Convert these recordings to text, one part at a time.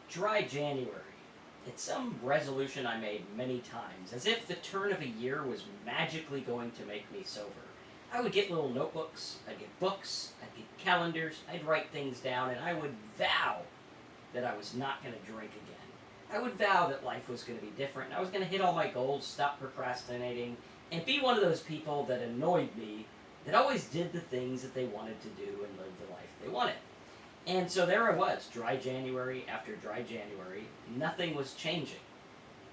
Dry January. It's some resolution I made many times, as if the turn of a year was magically going to make me sober. I would get little notebooks, I'd get books, I'd get calendars, I'd write things down, and I would vow that I was not going to drink again. I would vow that life was going to be different, and I was going to hit all my goals, stop procrastinating, and be one of those people that annoyed me, that always did the things that they wanted to do and live the life they wanted. And so there I was, dry January after dry January. Nothing was changing.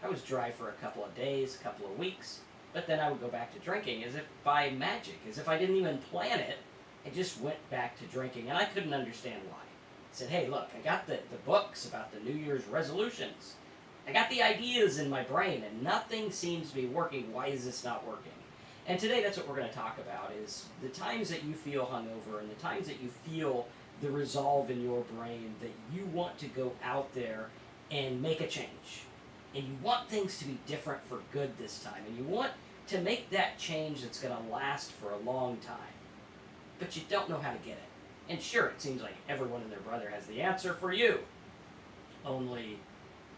I was dry for a couple of days, a couple of weeks, but then I would go back to drinking as if by magic, as if I didn't even plan it. I just went back to drinking, and I couldn't understand why. I said, hey, look, I got the books about the New Year's resolutions. I got the ideas in my brain, and nothing seems to be working. Why is this not working? And today that's what we're going to talk about, is the times that you feel hungover and the times that you feel the resolve in your brain that you want to go out there and make a change. And you want things to be different for good this time. And you want to make that change that's going to last for a long time. But you don't know how to get it. And sure, it seems like everyone and their brother has the answer for you. Only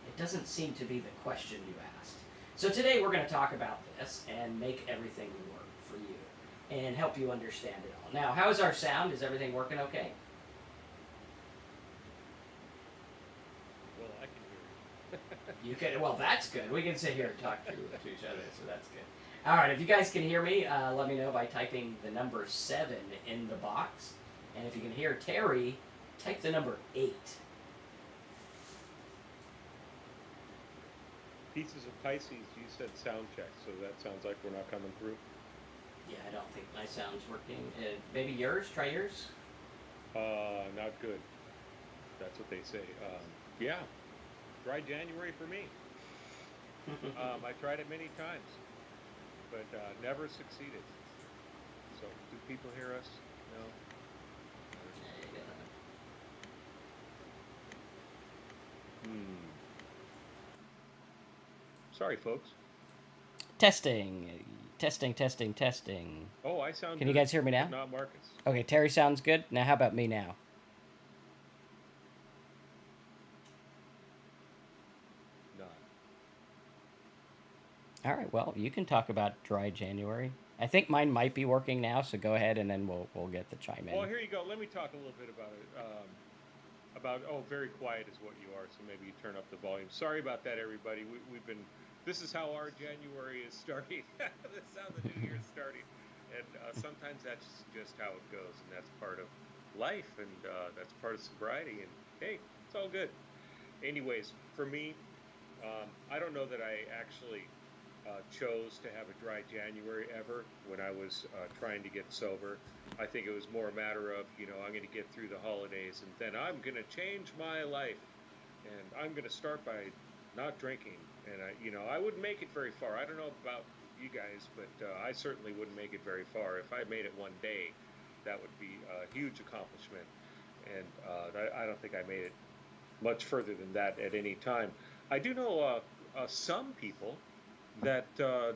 it doesn't seem to be the question you asked. So today we're going to talk about this and make everything work for you and help you understand it all. Now, how's our sound? Is everything working okay? Well, I can hear You can. Well, that's good. We can sit here and talk to each other, so that's good. All right, if you guys can hear me, let me know by typing the number 7 in the box. And if you can hear Terry, type the number 8. Pieces of Pisces, you said sound check, so that sounds like we're not coming through. Yeah, I don't think my sound's working. Maybe yours? Try yours. Not good. That's what they say. Yeah, dry January for me. I tried it many times, but never succeeded. So, do people hear us? No? Hmm. Sorry, folks. Testing. Testing, testing, testing. Oh, I sound Can good, you guys hear me but now? not Marcus. Okay, Terry sounds good. Now, how about me now? None. All right, well, you can talk about dry January. I think mine might be working now, so go ahead and then we'll get the chime Well, in. here you go. Let me talk a little bit about it. Very quiet is what you are, so maybe you turn up the volume. Sorry about that, everybody. We've been, this is how our January is starting. This is how the new year is starting. And sometimes that's just how it goes, and that's part of life, and that's part of sobriety. And hey, it's all good. Anyways, for me, I don't know that I actually chose to have a dry January ever when I was trying to get sober. I think it was more a matter of, I'm going to get through the holidays and then I'm going to change my life and I'm going to start by not drinking. And I wouldn't make it very far. I don't know about you guys, but I certainly wouldn't make it very far. If I made it one day, that would be a huge accomplishment. And I don't think I made it much further than that at any time. I do know some people that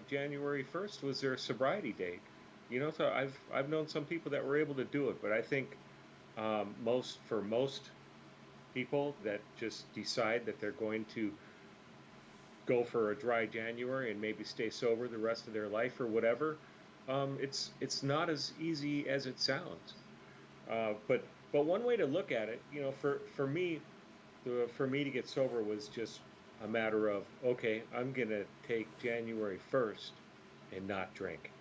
January 1st was their sobriety date. So I've known some people that were able to do it, but I think most people that just decide that they're going to go for a dry January and maybe stay sober the rest of their life or whatever, it's not as easy as it sounds. But one way to look at it, for me, for me to get sober was just a matter of, okay, I'm going to take January 1st and not drink.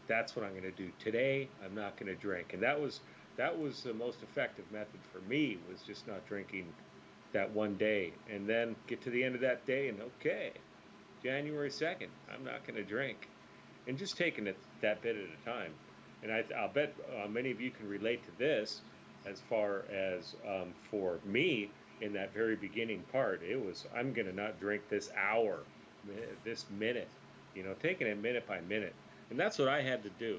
That's what I'm going to do. Today, I'm not going to drink. And that was the most effective method for me, was just not drinking that one day. And then get to the end of that day and, okay, January 2nd, I'm not going to drink. And just taking it that bit at a time. And I'll bet many of you can relate to this, as far as for me, in that very beginning part, it was, I'm going to not drink this hour, this minute, taking it minute by minute. And that's what I had to do.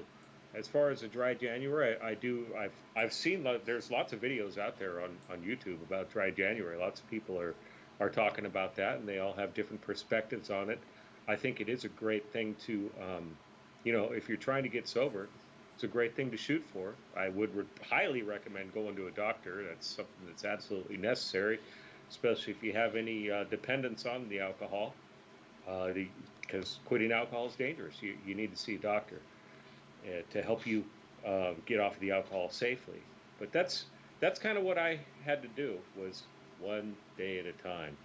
As far as a dry January, I've seen, there's lots of videos out there on YouTube about dry January. Lots of people are talking about that, and they all have different perspectives on it. I think it is a great thing to, if you're trying to get sober, it's a great thing to shoot for. I would highly recommend going to a doctor. That's something that's absolutely necessary. especially if you have any dependence on the alcohol, because quitting alcohol is dangerous. You need to see a doctor to help you get off the alcohol safely. But that's kind of what I had to do, was one day at a time.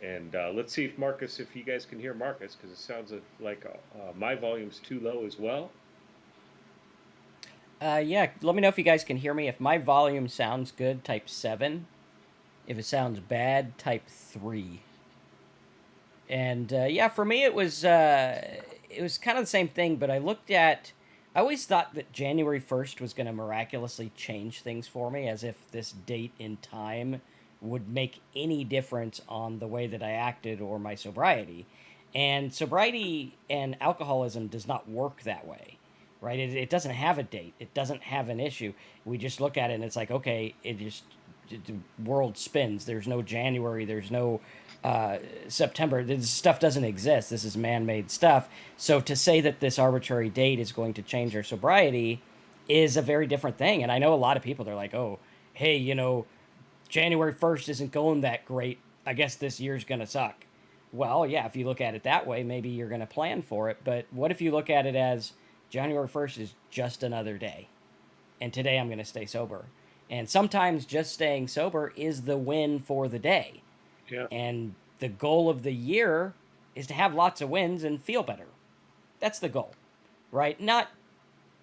And let's see if you guys can hear Marcus, because it sounds like my volume's too low as well. Yeah, let me know if you guys can hear me. If my volume sounds good, type 7. If it sounds bad, type 3. And yeah, for me it was kind of the same thing, but I always thought that January 1st was going to miraculously change things for me, as if this date in time would make any difference on the way that I acted or my sobriety. And sobriety and alcoholism does not work that way, right? It doesn't have a date, it doesn't have an issue. We just look at it and it's like, okay, the world spins. There's no January, there's no September. This stuff doesn't exist. This is man made stuff. So to say that this arbitrary date is going to change our sobriety is a very different thing. And I know a lot of people, they're like, oh, hey, January 1st isn't going that great. I guess this year's going to suck. Well, yeah, if you look at it that way, maybe you're going to plan for it. But what if you look at it as January 1st is just another day? And today I'm going to stay sober. And sometimes just staying sober is the win for the day. Yeah. And the goal of the year is to have lots of wins and feel better. That's the goal, right? Not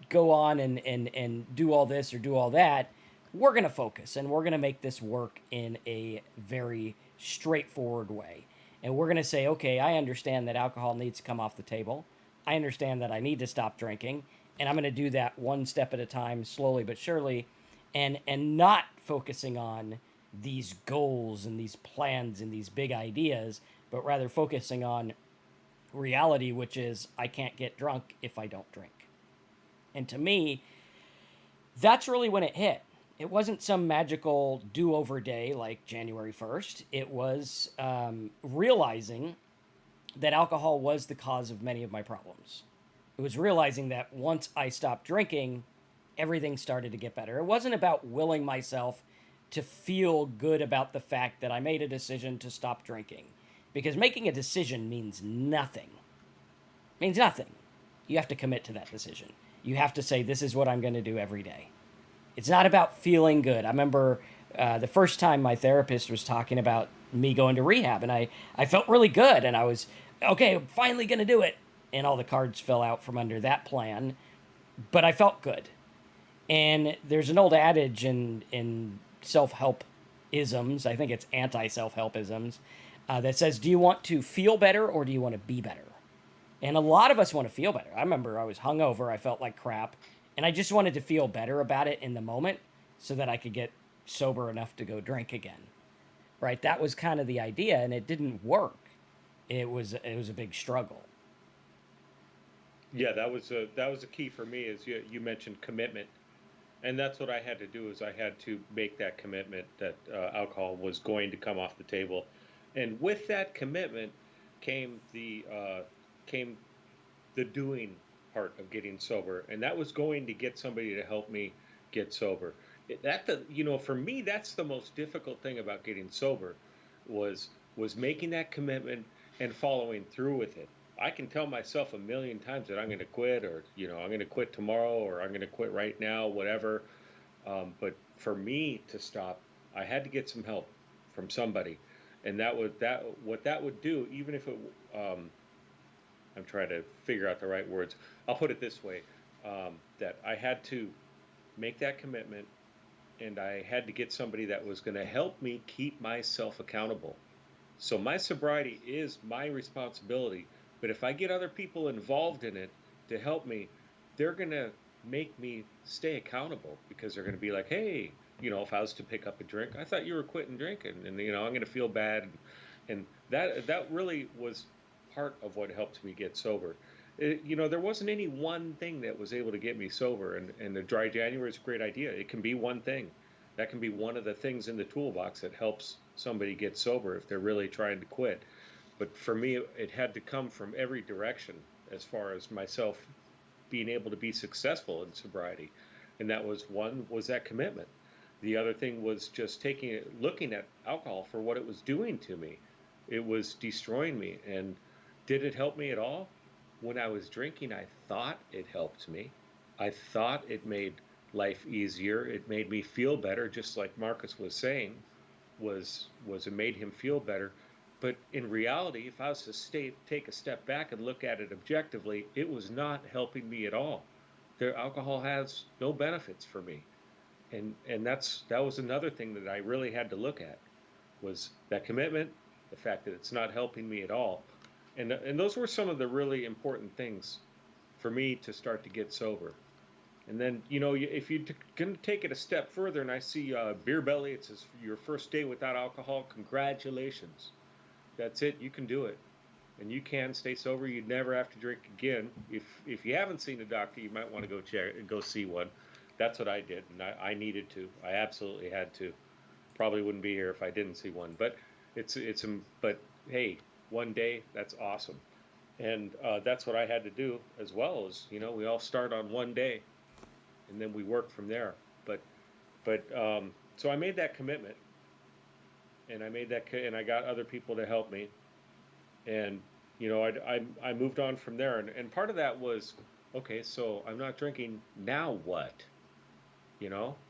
go on and do all this or do all that. We're going to focus and we're going to make this work in a very straightforward way. And we're going to say, okay, I understand that alcohol needs to come off the table. I understand that I need to stop drinking. And I'm going to do that one step at a time, slowly but surely, and not focusing on these goals and these plans and these big ideas, but rather focusing on reality, which is I can't get drunk if I don't drink. And to me, that's really when it hit. It wasn't some magical do over day like January 1st. It was realizing that alcohol was the cause of many of my problems. It was realizing that once I stopped drinking, everything started to get better. It wasn't about willing myself to feel good about the fact that I made a decision to stop drinking. Because making a decision means nothing. It means nothing. You have to commit to that decision. You have to say, this is what I'm going to do every day. It's not about feeling good. I remember the first time my therapist was talking about me going to rehab, and I felt really good, and I was, okay, I'm finally going to do it. And all the cards fell out from under that plan, but I felt good. And there's an old adage in self-help isms, I think it's anti-self-help isms, that says, do you want to feel better or do you want to be better? And a lot of us want to feel better. I remember I was hungover, I felt like crap, and I just wanted to feel better about it in the moment so that I could get sober enough to go drink again. Right? That was kind of the idea, and it didn't work. It was a big struggle. Yeah, that was a key for me. Is you mentioned commitment, and that's what I had to do. Is I had to make that commitment that alcohol was going to come off the table, and with that commitment came came the doing part of getting sober, and that was going to get somebody to help me get sober. For me, that's the most difficult thing about getting sober, was making that commitment and following through with it. I can tell myself a million times that I'm going to quit, or I'm going to quit tomorrow, or I'm going to quit right now, whatever. But for me to stop, I had to get some help from somebody, and what that would do, even if it I'm trying to figure out the right words. I'll put it this way, that I had to make that commitment, and I had to get somebody that was going to help me keep myself accountable. So my sobriety is my responsibility, but if I get other people involved in it to help me, they're going to make me stay accountable, because they're going to be like, hey, if I was to pick up a drink, I thought you were quitting drinking, and I'm going to feel bad. And that really was part of what helped me get sober. There wasn't any one thing that was able to get me sober, and the dry January is a great idea. It can be one thing. That can be one of the things in the toolbox that helps somebody get sober if they're really trying to quit. But for me, it had to come from every direction, as far as myself being able to be successful in sobriety. And that was that commitment. The other thing was just looking at alcohol for what it was doing to me. It was destroying me. And did it help me at all? When I was drinking, I thought it helped me. I thought it made life easier. It made me feel better, just like Marcus was saying, was it made him feel better. But in reality, if I was to take a step back and look at it objectively, it was not helping me at all. The alcohol has no benefits for me, and that was another thing that I really had to look at, was that commitment, the fact that it's not helping me at all, and those were some of the really important things for me to start to get sober. And then, if you're going to take it a step further, and I see Beer Belly, it says your first day without alcohol, congratulations. That's it. You can do it, and you can stay sober. You'd never have to drink again. If you haven't seen a doctor, you might want to go see one. That's what I did, and I needed to. I absolutely had to. Probably wouldn't be here if I didn't see one. But but hey, one day, that's awesome, and that's what I had to do as well. As we all start on one day, and then we work from there. But so I made that commitment, and and I got other people to help me, and I moved on from there, and part of that was, okay, so I'm not drinking, now what?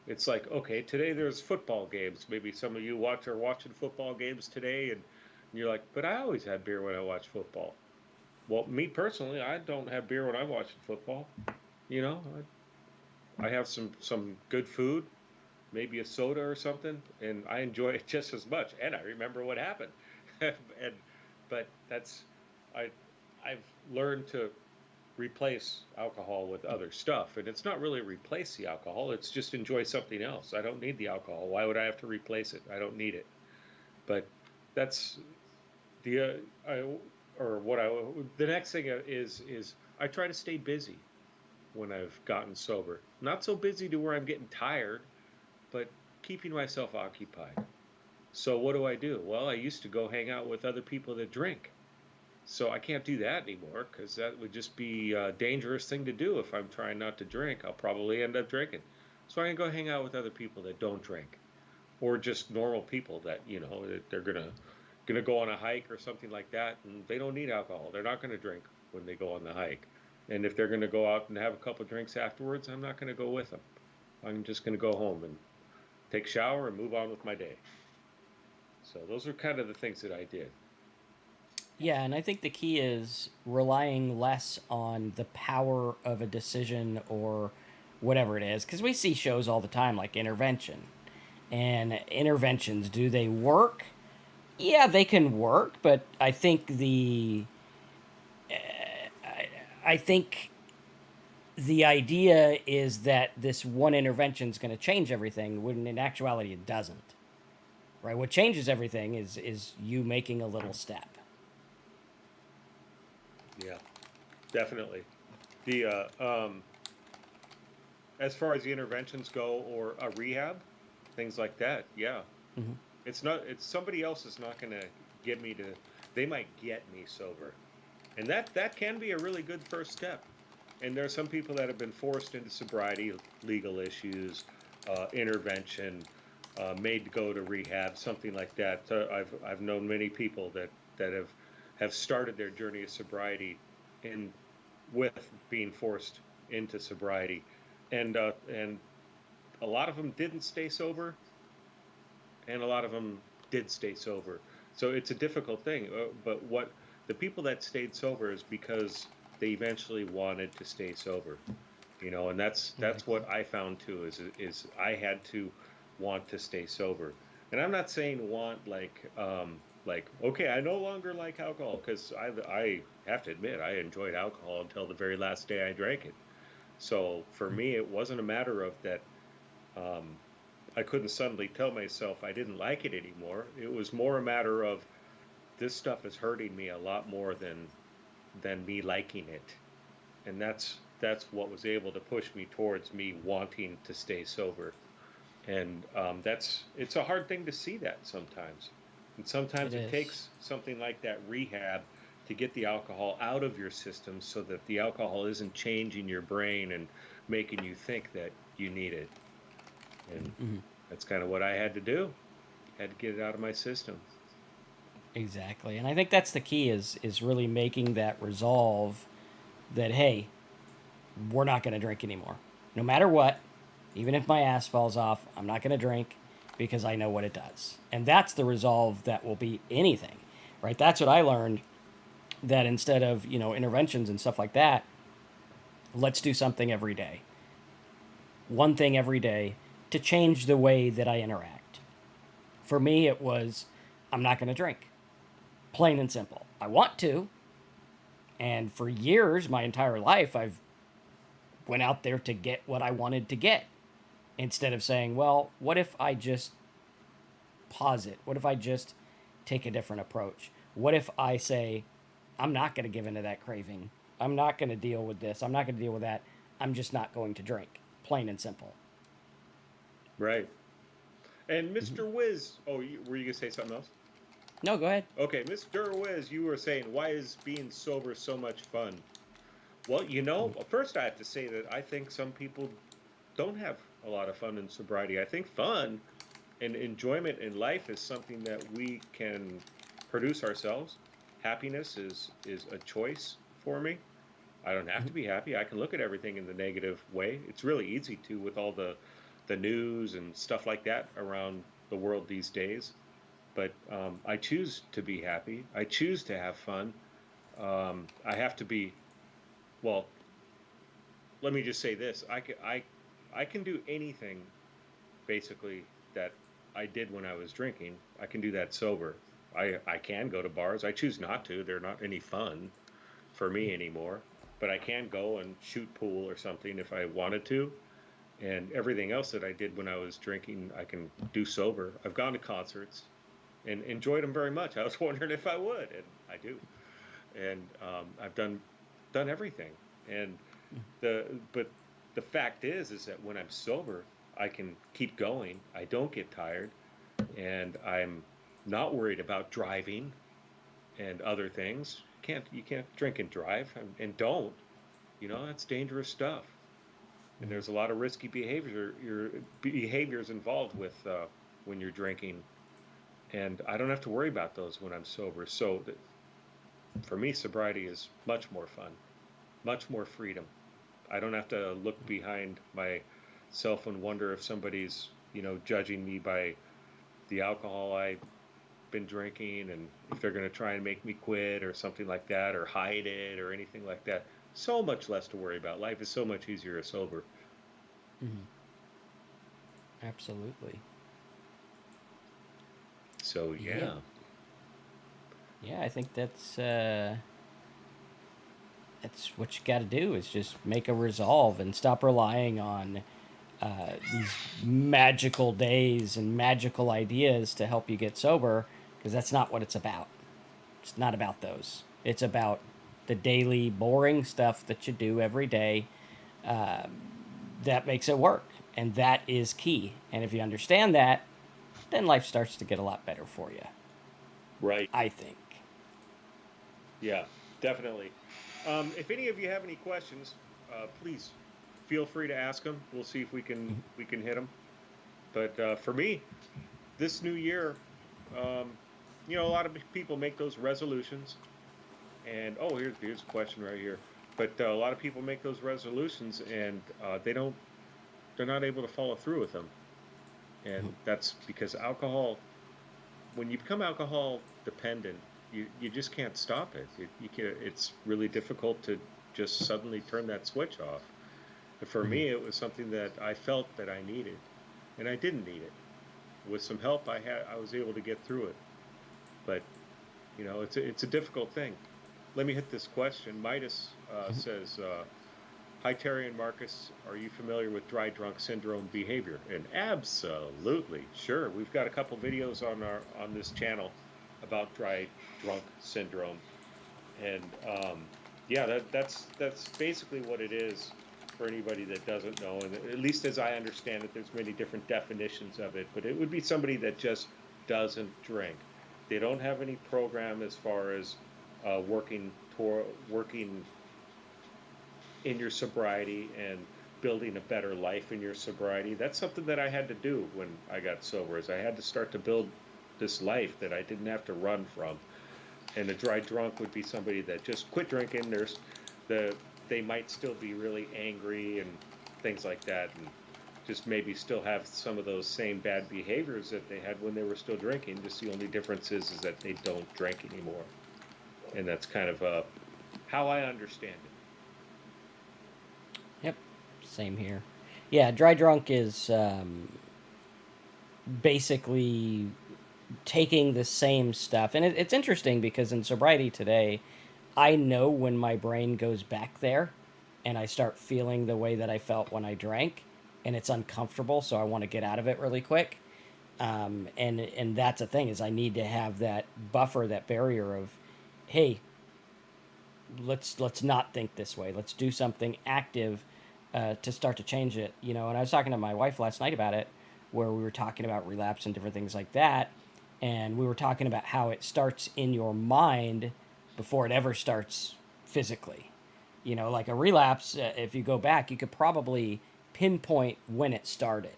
It's like, okay, today there's football games. Maybe some of you are watching football games today, and you're like, but I always have beer when I watch football. Well, me personally, I don't have beer when I'm watching football. You know, I have some good food, maybe a soda or something, and I enjoy it just as much. And I remember what happened. and but that's I I've learned to replace alcohol with other stuff, and it's not really replace the alcohol. It's just enjoy something else. I don't need the alcohol. Why would I have to replace it? I don't need it. But that's the I or what I the next thing is I try to stay busy when I've gotten sober. Not so busy to where I'm getting tired, but keeping myself occupied. So what do? Well, I used to go hang out with other people that drink. So I can't do that anymore because that would just be a dangerous thing to do. If I'm trying not to drink, I'll probably end up drinking. So I can go hang out with other people that don't drink, or just normal people that that they're gonna go on a hike or something like that, and they don't need alcohol. They're not gonna drink when they go on the hike. And if they're gonna go out and have a couple of drinks afterwards, I'm not gonna go with them. I'm just gonna go home and take a shower and move on with my day. So those are kind of the things that I did. Yeah, and I think the key is relying less on the power of a decision or whatever it is. Because we see shows all the time like Intervention. And interventions, do they work? Yeah, they can work, but I think the idea is that this one intervention is going to change everything, when in actuality it doesn't. Right? What changes everything is you making a little step. Yeah, definitely. The as far as the interventions go, or a rehab, things like that. Yeah, Mm-hmm. it's somebody else is not going to get me to. They might get me sober, and that can be a really good first step. And there are some people that have been forced into sobriety, legal issues, intervention, made to go to rehab, something like that. I've known many people that have started their journey of sobriety in with being forced into sobriety, and a lot of them didn't stay sober, and a lot of them did stay sober. So it's a difficult thing. But what the people that stayed sober is because they eventually wanted to stay sober, and that's Exactly. what I found too. Is I had to want to stay sober, and I'm not saying want like okay, I no longer like alcohol, because I have to admit I enjoyed alcohol until the very last day I drank it. So for me, it wasn't a matter of that. Um, I couldn't suddenly tell myself I didn't like it anymore. It was more a matter of, this stuff is hurting me a lot more than me liking it, and that's what was able to push me towards me wanting to stay sober. And it's a hard thing to see that sometimes, and It sometimes it is. takes something like that rehab to get the alcohol out of your system, so that the alcohol isn't changing your brain and making you think that you need it. And Mm-hmm. that's kind of what I had to do. Had to get it out of my system. Exactly. And I think that's the key is really making that resolve that hey, we're not going to drink anymore. No matter what, even if my ass falls off, I'm not going to drink because I know what it does. And that's the resolve that will be anything. Right? That's what I learned that instead of, interventions and stuff like that, let's do something every day. One thing every day to change the way that I interact. For me, it was I'm not going to drink. Plain and simple. I want to. And for years, my entire life, I've went out there to get what I wanted to get instead of saying, well, what if I just pause it? What if I just take a different approach? What if I say, I'm not going to give into that craving? I'm not going to deal with this. I'm not going to deal with that. I'm just not going to drink. Plain and simple. Right. And Mr. Wiz, oh, were you gonna say something else? No, go ahead. Okay, Mr. Wiz, you were saying why is being sober so much fun? Well, first I have to say that I think some people don't have a lot of fun in sobriety. I think fun and enjoyment in life is something that we can produce ourselves. Happiness is a choice for me. I don't have to be happy. I can look at everything in the negative way. It's really easy to with all the news and stuff like that around the world these days. But I choose to be happy. I choose to have fun. I have to be well. Let me just say this: I can do anything basically that I did when I was drinking. I can do that sober. I can go to bars. I choose not to. They're not any fun for me anymore. But I can go and shoot pool or something if I wanted to. And everything else that I did when I was drinking, I can do sober. I've gone to concerts and enjoyed them very much. I was wondering if I would, and I do. And I've done everything. And but the fact is that when I'm sober, I can keep going. I don't get tired, and I'm not worried about driving and other things. You can't drink and drive, and don't. That's dangerous stuff. And there's a lot of risky your behaviors involved with when you're drinking, and I don't have to worry about those when I'm sober. So for me, sobriety is much more fun, much more freedom. I don't have to look behind myself and wonder if somebody's judging me by the alcohol I've been drinking, and if they're going to try and make me quit or something like that, or hide it or anything like that. So much less to worry about. Life is so much easier sober. Mm-hmm. Absolutely. So Yeah. yeah. Yeah, I think that's what you got to do is just make a resolve and stop relying on these magical days and magical ideas to help you get sober because that's not what it's about. It's not about those. It's about the daily boring stuff that you do every day that makes it work. And that is key. And if you understand that, then life starts to get a lot better for you, Right. I think. Yeah, definitely. If any of you have any questions, please feel free to ask them. We'll see if we can hit them. But for me, this new year, um, a lot of people make those resolutions, and oh, here's a question right here. But a lot of people make those resolutions, and they're not able to follow through with them, and that's because alcohol. When you become alcohol dependent, you just can't stop it. It's really difficult to just suddenly turn that switch off. But for Mhm. me, it was something that I felt that I needed, and I didn't need it. With some help, I was able to get through it. But it's a difficult thing. Let me hit this question. Midas says, "Hi Terry and Marcus, are you familiar with dry drunk syndrome behavior?" And absolutely, sure. We've got a couple videos on this channel about dry drunk syndrome, and yeah, that's basically what it is for anybody that doesn't know. And at least as I understand it, there's many different definitions of it, but it would be somebody that just doesn't drink. They don't have any program as far as working in your sobriety and building a better life in your sobriety. That's something that I had to do when I got sober, is I had to start to build this life that I didn't have to run from. And a dry drunk would be somebody that just quit drinking. The they might still be really angry and things like that, and just maybe still have some of those same bad behaviors that they had when they were still drinking. Just the only difference is that they don't drink anymore, and that's kind of how I understand it. Yep, same here. Yeah, dry drunk is basically taking the same stuff. And it's interesting because in sobriety today, I know when my brain goes back there and I start feeling the way that I felt when I drank, and it's uncomfortable, so I want to get out of it really quick. And that's the thing, is I need to have that buffer, that barrier of, hey, let's not think this way. Let's do something active to start to change it. And I was talking to my wife last night about it, where we were talking about relapse and different things like that, and we were talking about how it starts in your mind before it ever starts physically. Like a relapse, if you go back, you could probably pinpoint when it started.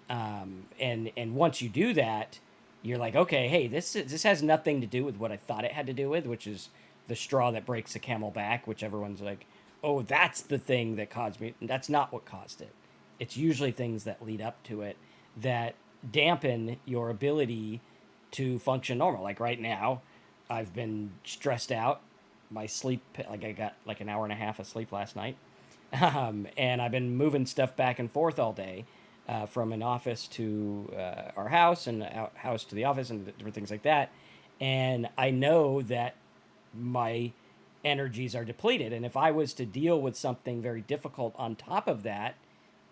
And once you do that, you're like, okay, hey, this has nothing to do with what I thought it had to do with, which is the straw that breaks the camel back, which everyone's like, oh, that's the thing that caused me. And that's not what caused it. It's usually things that lead up to it that dampen your ability to function normal. Like right now, I've been stressed out. My sleep, like I got like an hour and a half of sleep last night, and I've been moving stuff back and forth all day, from an office to our house, and house to the office, and different things like that. And I know that my energies are depleted. And if I was to deal with something very difficult on top of that,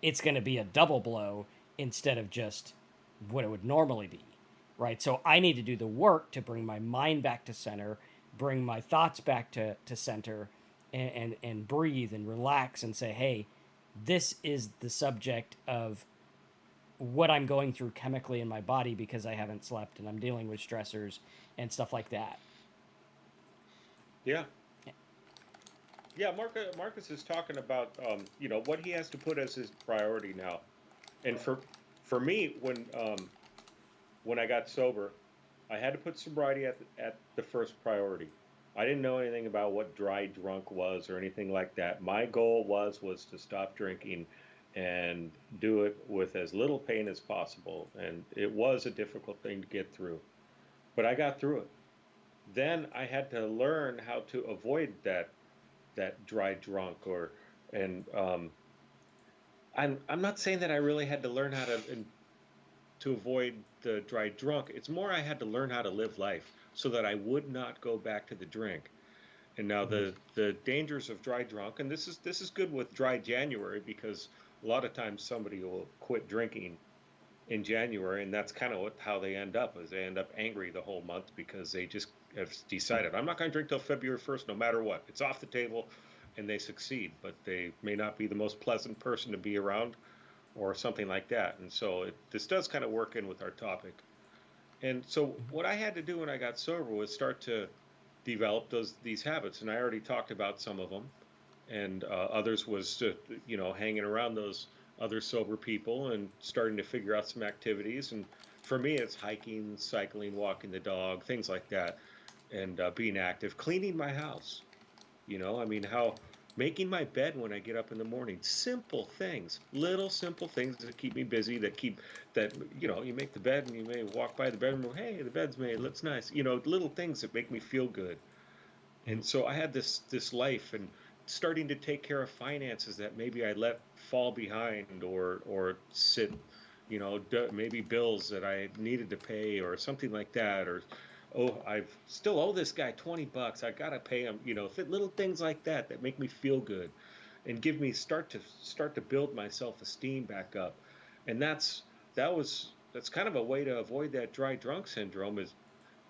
it's going to be a double blow instead of just what it would normally be. Right. So I need to do the work to bring my mind back to center, bring my thoughts back to center, and breathe and relax and say, hey, this is the subject of what I'm going through chemically in my body because I haven't slept and I'm dealing with stressors and stuff like that. Yeah, yeah. Marcus is talking about what he has to put as his priority now. And for me, when I got sober, I had to put sobriety at the first priority. I didn't know anything about what dry drunk was or anything like that. My goal was to stop drinking and do it with as little pain as possible. And it was a difficult thing to get through, but I got through it. Then I had to learn how to avoid that dry drunk or and I'm not saying that I really had to learn how to avoid the dry drunk. It's more I had to learn how to live life so that I would not go back to the drink. And now the dangers of dry drunk, and this is good with dry January because a lot of times somebody will quit drinking in January, and that's kind of how they end up is they end up angry the whole month because they just have decided I'm not going to drink till February 1st no matter what. It's off the table, and they succeed, but they may not be the most pleasant person to be around or something like that. And so this does kind of work in with our topic. And so what I had to do when I got sober was start to develop these habits, and I already talked about some of them, and others was to, hanging around those other sober people and starting to figure out some activities. And for me, it's hiking, cycling, walking the dog, things like that, and being active, cleaning my house. I mean, how making my bed when I get up in the morning, simple things, little simple things that keep me busy, that you make the bed and you may walk by the bedroom, hey, the bed's made, looks nice, little things that make me feel good. And so I had this life and starting to take care of finances that maybe I let fall behind or sit, maybe bills that I needed to pay or something like that, or oh, I still owe this guy $20. I gotta pay him. Little things like that make me feel good, and give me start to build my self esteem back up, and that's kind of a way to avoid that dry drunk syndrome.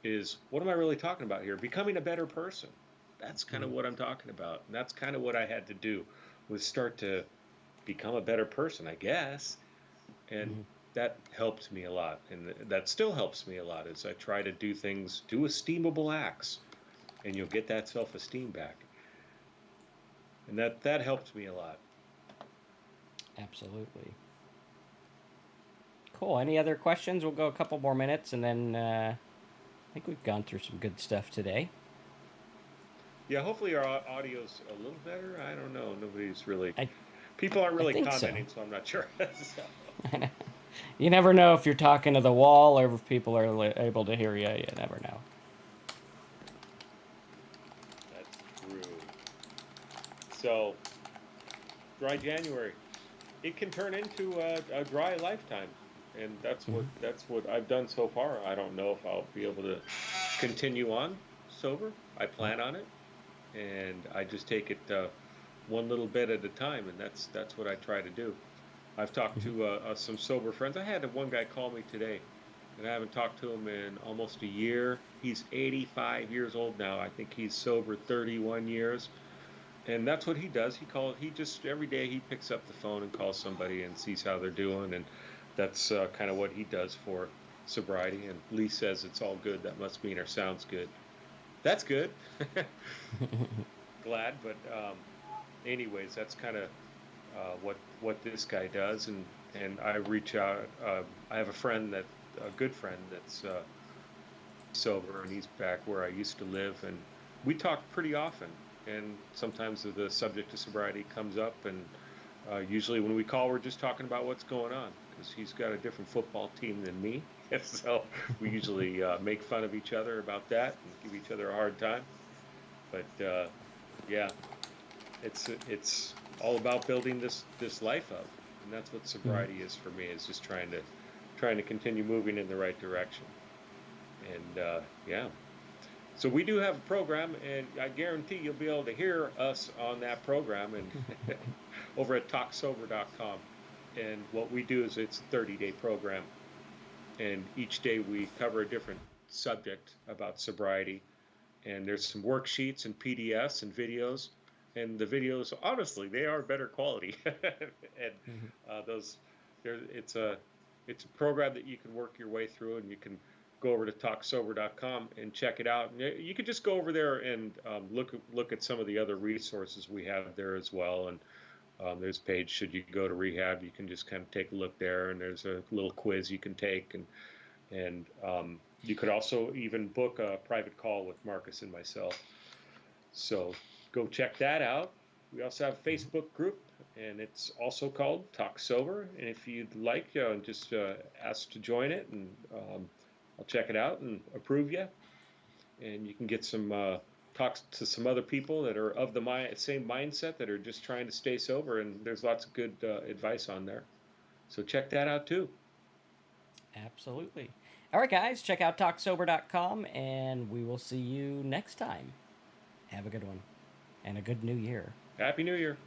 Is what am I really talking about here? Becoming a better person. That's kind of Mm-hmm. what I'm talking about. And that's kind of what I had to do was start to become a better person, I guess. And Mm-hmm. that helped me a lot. And that still helps me a lot as I try to do esteemable acts, and you'll get that self-esteem back. And that helped me a lot. Absolutely. Cool. Any other questions? We'll go a couple more minutes, and then I think we've gone through some good stuff today. Yeah, hopefully our audio's a little better. I don't know. Nobody's really, I people aren't I really think so. commenting, so I'm not sure. So, You never know if you're talking to the wall or if people are able to hear you. You never know. that's true. So, dry January. It can turn into a dry lifetime, and that's what I've done so far. I don't know if I'll be able to continue on sober. I plan on it, and I just take it one little bit at a time, and that's what I try to do. I've talked to some sober friends. I had one guy call me today, and I haven't talked to him in almost a year. He's 85 years old now. I think he's sober 31 years, and that's what he does. He just every day he picks up the phone and calls somebody and sees how they're doing, and that's kind of what he does for sobriety. And Lee says it's all good. That must mean our sounds good. That's good. Glad, but anyways, that's kind of what this guy does, and I reach out. I have a good friend that's sober, and he's back where I used to live, and we talk pretty often. And sometimes the subject of sobriety comes up, and usually when we call, we're just talking about what's going on because he's got a different football team than me, so we usually make fun of each other about that and give each other a hard time. But yeah, it's all about building this life up, and that's what sobriety is for me. Is just trying to continue moving in the right direction. And yeah, so we do have a program, and I guarantee you'll be able to hear us on that program and over at talksober.com. And what we do is it's a 30-day program, and each day we cover a different subject about sobriety, and there's some worksheets and PDFs and videos. And the videos, honestly, they are better quality. And those, there, it's a program that you can work your way through, and you can go over to talksober.com and check it out. And you could just go over there and look at some of the other resources we have there as well. And there's a page, should you go to rehab, you can just kind of take a look there, and there's a little quiz you can take, and you could also even book a private call with Marcus and myself. So go check that out. We also have a Facebook group, and it's also called Talk Sober. And if you'd like, just ask to join it, and I'll check it out and approve you. And you can get some talks to some other people that are of the same mindset that are just trying to stay sober. And there's lots of good advice on there. So check that out too. Absolutely. All right, guys, check out talksober.com, and we will see you next time. Have a good one and a good new year. Happy New Year.